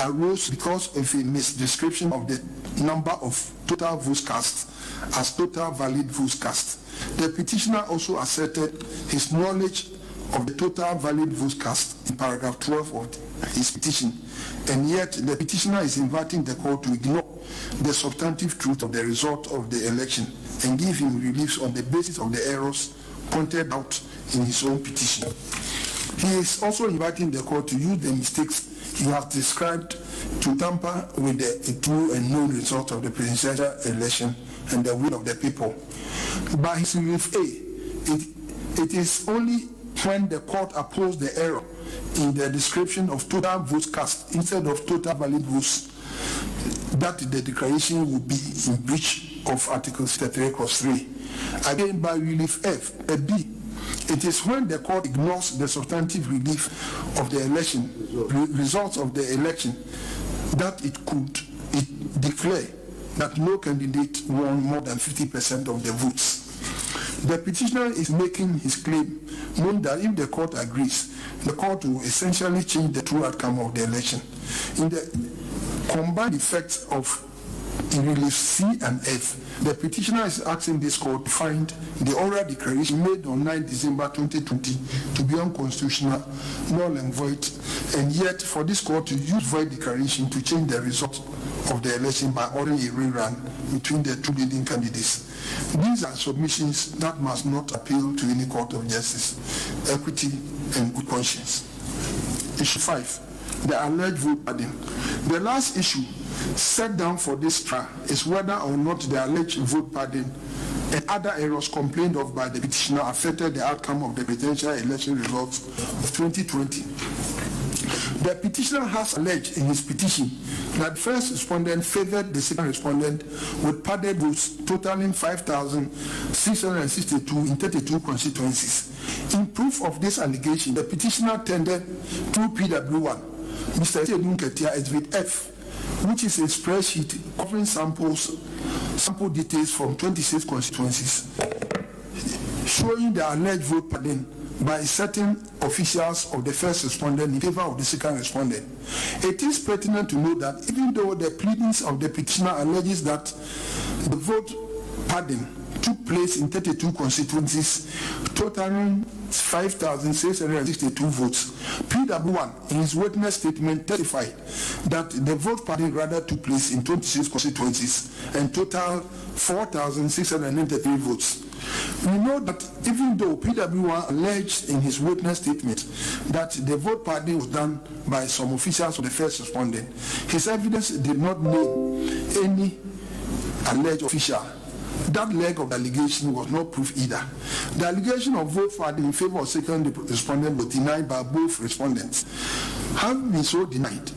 arose because of a misdescription of the number of total votes cast as total valid votes cast. The petitioner also asserted his knowledge of the total valid votes cast in paragraph 12 of his petition, and yet the petitioner is inviting the court to ignore the substantive truth of the result of the election and give him reliefs on the basis of the errors pointed out in his own petition. He is also inviting the court to use the mistakes he has described to tamper with the true and known result of the presidential election and the will of the people. By his relief A, it is only when the court opposed the error in the description of total votes cast instead of total valid votes that the declaration would be in breach of Article 63, Clause 3. Again, by relief F, B, it is when the court ignores the substantive relief of the election, results of the election, that it declare that no candidate won more than 50% of the votes. The petitioner is making his claim, knowing that if the court agrees, the court will essentially change the true outcome of the election. In the combined effects of relief C and F, the petitioner is asking this court to find the oral declaration made on 9 December 2020 to be unconstitutional, null and void, and yet for this court to use void declaration to change the result of the election by ordering a rerun between the two leading candidates. These are submissions that must not appeal to any court of justice, equity, and good conscience. Issue 5, the alleged vote padding. The last issue set down for this trial is whether or not the alleged vote padding and other errors complained of by the petitioner affected the outcome of the presidential election results of 2020. The petitioner has alleged in his petition that the first respondent favored the second respondent with padded votes totaling 5,662 in 32 constituencies. In proof of this allegation, the petitioner tendered through PW1, Mr. Edun Ketia Exhibit F, which is a spreadsheet covering sample details from 26 constituencies, showing the alleged vote padding by certain officials of the first respondent in favor of the second respondent. It is pertinent to note that even though the pleadings of the petitioner alleges that the vote padding took place in 32 constituencies, totaling 5,662 votes, PW1 in his witness statement testified that the vote padding rather took place in 26 constituencies and total 4,693 votes. We know that even though PW1 alleged in his witness statement that the vote padding was done by some officials of the first respondent, his evidence did not name any alleged official. That leg of the allegation was not proof either. The allegation of vote padding in favor of second respondent was denied by both respondents. Having been so denied,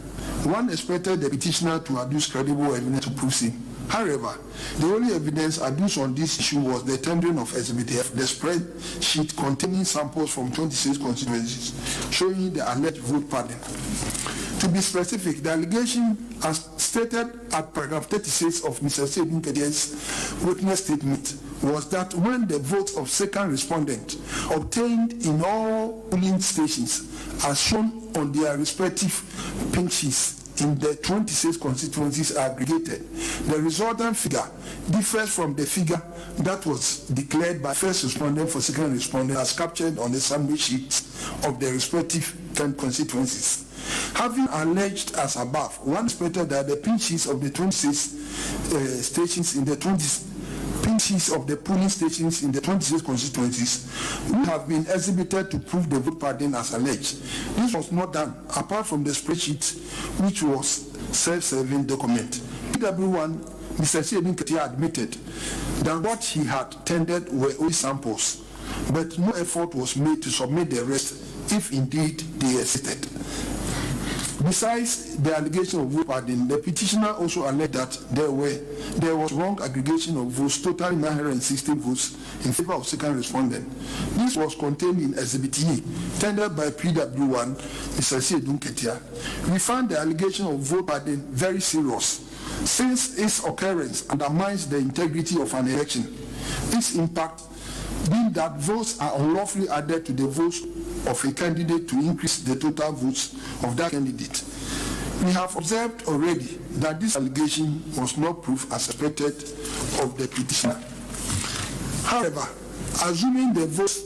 one expected the petitioner to adduce credible evidence to prove him. However, the only evidence adduced on this issue was the tendering of Exhibit F, the spreadsheet containing samples from 26 constituencies, showing the alleged vote padding. To be specific, the allegation, as stated at paragraph 36 of Mr. Edun Ketia's witness statement, was that when the votes of second respondent obtained in all polling stations, as shown on their respective pink sheets, in the 26 constituencies aggregated, the resultant figure differs from the figure that was declared by first respondent for second respondent as captured on the summary sheets of the respective 10 constituencies. Having alleged as above, one expected that the pink sheets of the 26 stations in the 20 pink sheets of the polling stations in the 26 constituencies would have been exhibited to prove the vote padding as alleged. This was not done, apart from the spreadsheet, which was self-serving document. PW1, Mr. Edun Ketia admitted that what he had tendered were only samples, but no effort was made to submit the rest, if indeed they existed. Besides the allegation of vote padding, the petitioner also alleged that there was wrong aggregation of votes, totaling 960 votes in favor of second respondent. This was contained in Exhibit E, tendered by PW1, Mr. Edun Ketia. We found the allegation of vote padding very serious, since its occurrence undermines the integrity of an election. Its impact being that votes are unlawfully added to the votes of a candidate to increase the total votes of that candidate. We have observed already that this allegation was not proof as expected of the petitioner. However, assuming the votes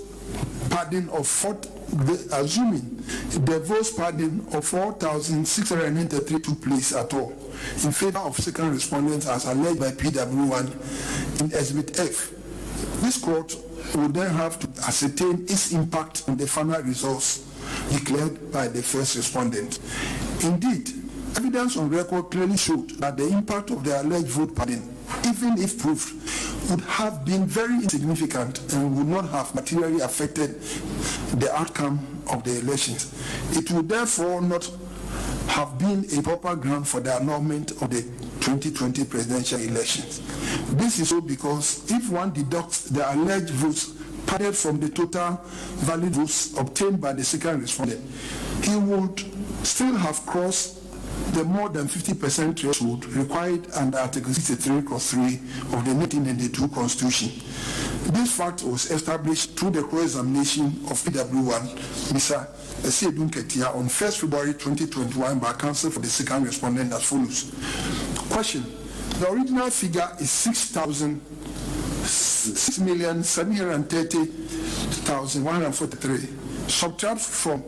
padding of 4,693 took place at all in favor of second respondents as alleged by PW1 in Exhibit F, this court would then have to ascertain its impact on the final results declared by the first respondent. Indeed, evidence on record clearly showed that the impact of the alleged vote padding, even if proved, would have been very insignificant and would not have materially affected the outcome of the elections. It would therefore not have been a proper ground for the annulment of the 2020 presidential elections. This is so because if one deducts the alleged votes padded from the total valid votes obtained by the second respondent, he would still have crossed the more than 50% threshold required under Article 63 Clause 3 of the 1992 Constitution. This fact was established through the cross-examination of PW1, Mr. Esiedun Ketia, on 1st February 2021 by counsel for the second respondent as follows. Question. The original figure is 6,730,143. Subtract from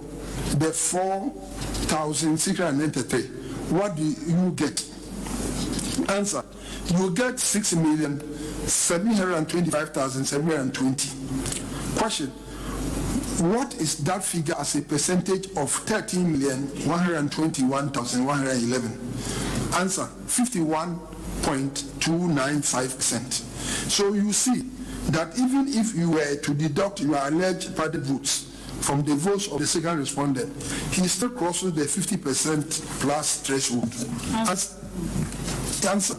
the 4,693. What do you get? Answer. You get 6,725,720. Question. What is that figure as a percentage of 13,121,111? Answer. 51.295%. So you see that even if you were to deduct your alleged padded votes from the votes of the second respondent, he still crosses the 50% plus threshold. Answer.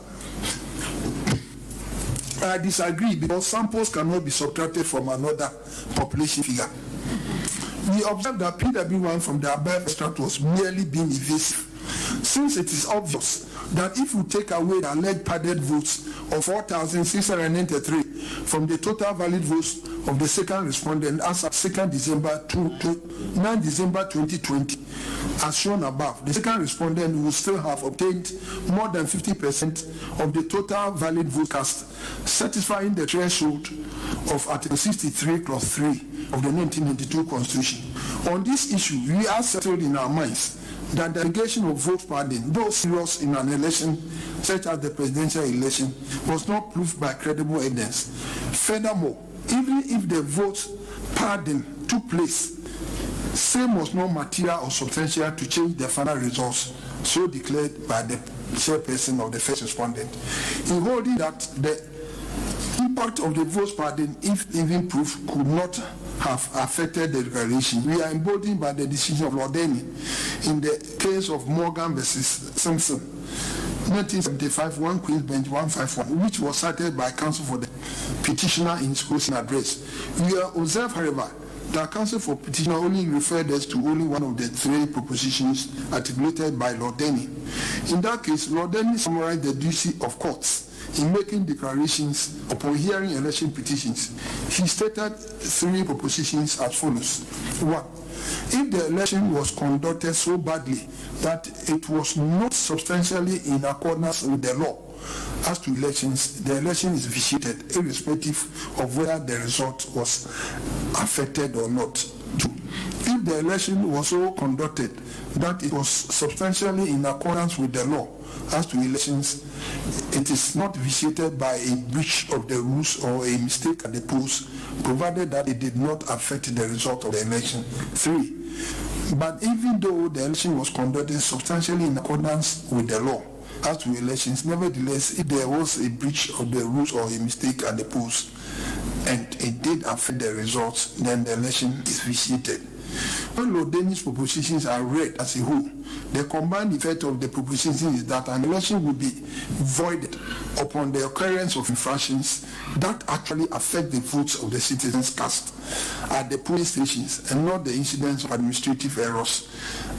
I disagree because samples cannot be subtracted from another population figure. We observe that PW1 from the above extract was merely being evasive, since it is obvious that if you take away the alleged padded votes of 4,693 from the total valid votes of the second respondent as of 9 December 2020, as shown above, the second respondent will still have obtained more than 50% of the total valid vote cast, satisfying the threshold of Article 63 Clause 3 of the 1992 Constitution. On this issue, we are settled in our minds that the allegation of vote pardon, though serious in an election such as the presidential election, was not proved by credible evidence. Furthermore, even if the vote pardon took place, same was not material or substantial to change the final results, so declared by the chairperson of the first respondent. In holding that the impact of the vote pardon, if even proved, could not have affected the declaration, we are emboldened by the decision of Lord Denny in the case of Morgan versus Simpson, 1975, 1 Queen's Bench 151, which was cited by counsel for the petitioner in his closing address. We observe, however, that counsel for petitioner only referred us to only one of the three propositions articulated by Lord Denny. In that case, Lord Denny summarized the duty of courts in making declarations upon hearing election petitions. He stated three propositions as follows. 1. If the election was conducted so badly that it was not substantially in accordance with the law as to elections, the election is vitiated, irrespective of whether the result was affected or not. 2. If the election was so conducted that it was substantially in accordance with the law as to elections, it is not vitiated by a breach of the rules or a mistake at the polls, provided that it did not affect the result of the election. 3. But even though the election was conducted substantially in accordance with the law as to elections, nevertheless, if there was a breach of the rules or a mistake at the polls and it did affect the results, then the election is vitiated. When Lord Denny's propositions are read as a whole, the combined effect of the propositions is that an election will be voided upon the occurrence of infractions that actually affect the votes of the citizens cast at the polling stations, and not the incidents of administrative errors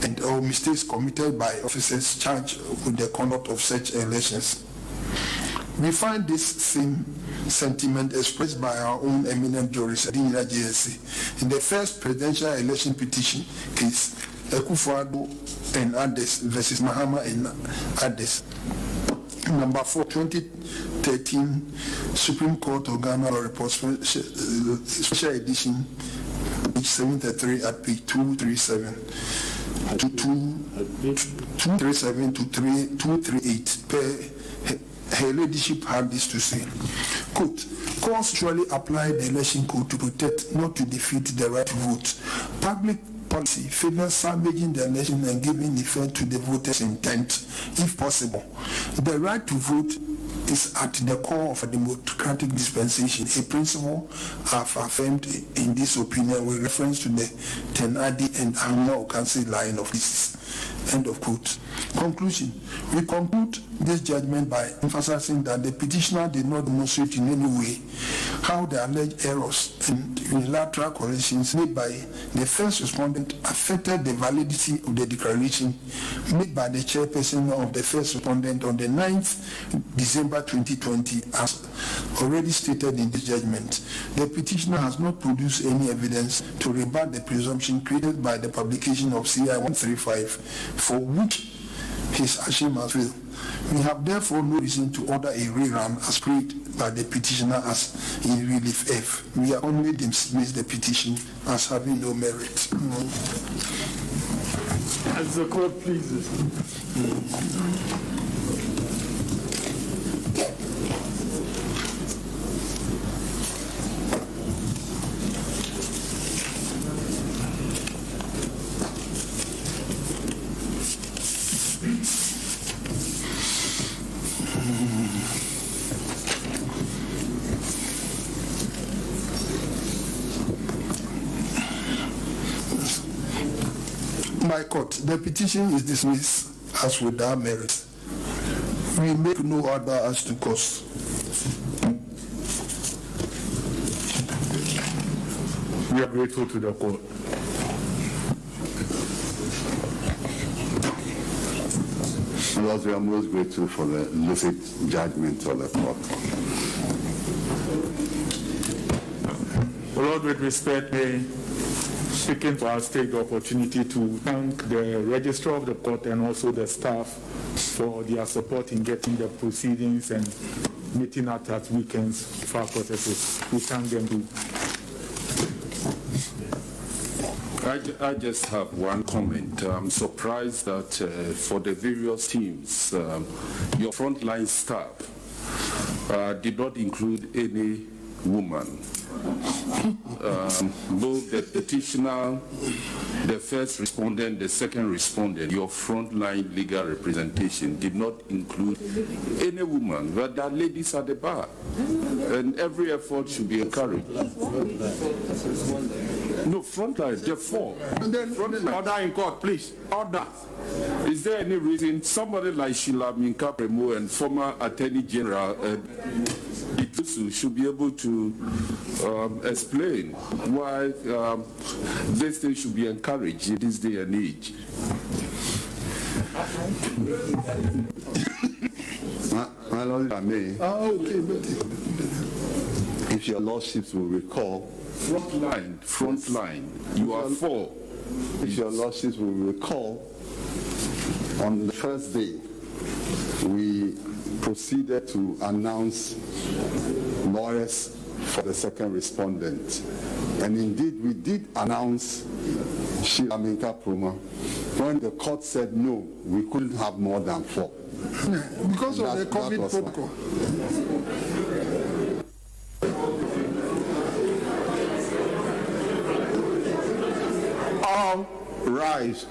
and or mistakes committed by officers charged with the conduct of such elections. We find this same sentiment expressed by our own eminent jurist, Adinira JSC, in the first presidential election petition case, Ekufuado and others versus Mahama and others. Number 4, 2013 Supreme Court of Ghana Law Report, Special Edition, page 733 at page 237 to 237 to 238 per. Her ladyship had this to say, quote, courts usually apply the election code to protect, not to defeat the right to vote. Public policy favors salvaging the election and giving effect to the voters' intent, if possible. The right to vote is at the core of a democratic dispensation, a principle I've affirmed in this opinion with reference to the Tenadi and Ahmad Okansi line of this. End of quote. Conclusion. We conclude this judgment by emphasizing that the petitioner did not demonstrate in any way how the alleged errors and unilateral corrections made by the first respondent affected the validity of the declaration made by the chairperson of the first respondent on the 9th December 2020 as already stated in this judgment. The petitioner has not produced any evidence to rebut the presumption created by the publication of CI 135 for which his action must fail. We have therefore no reason to order a rerun as created by the petitioner as in relief F. We are only dismiss the petition as having no merit. As the court pleases. My court, the petition is dismissed as without merit. We make no other as to cause. We are grateful to the court. Lord, we are most grateful for the lucid judgment of the court. Lord, with respect, speaking to us, take the opportunity to thank the registrar of the court and also the staff for their support in getting the proceedings and meeting out at weekends for our processes. We thank them too. I just have one comment. I'm surprised that for the various teams, your frontline staff did not include any woman. Both the petitioner, the first respondent, the second respondent, your frontline legal representation did not include any woman, but there are ladies at the bar, and every effort should be encouraged. No, frontline, there are four. And then Order in court, please. Order. Is there any reason somebody like Sheila Minka Premo and former Attorney General should be able to explain why this thing should be encouraged in this day and age? My Lord, if I may, okay, if your lordships will recall, Frontline, you are four. if your lordships will recall, on the first day, we proceeded to announce lawyers for the second respondent. And indeed, we did announce Sheila Minka Proma when the court said no, we couldn't have more than four. because of the COVID protocol. All rise.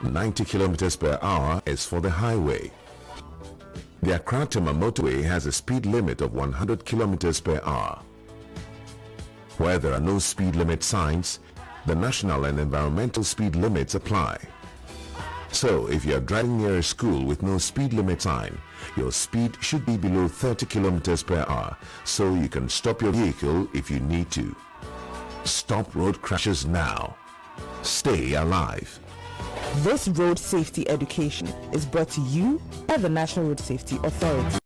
90 kilometers per hour is for the highway. The Accra Tema motorway has a speed limit of 100 kilometers per hour. Where there are no speed limit signs, the national and environmental speed limits apply. So if you are driving near a school with no speed limit sign, your speed should be below 30 kilometers per hour, so you can stop your vehicle if you need to. Stop road crashes now. Stay alive. This road safety education is brought to you by the National Road Safety Authority.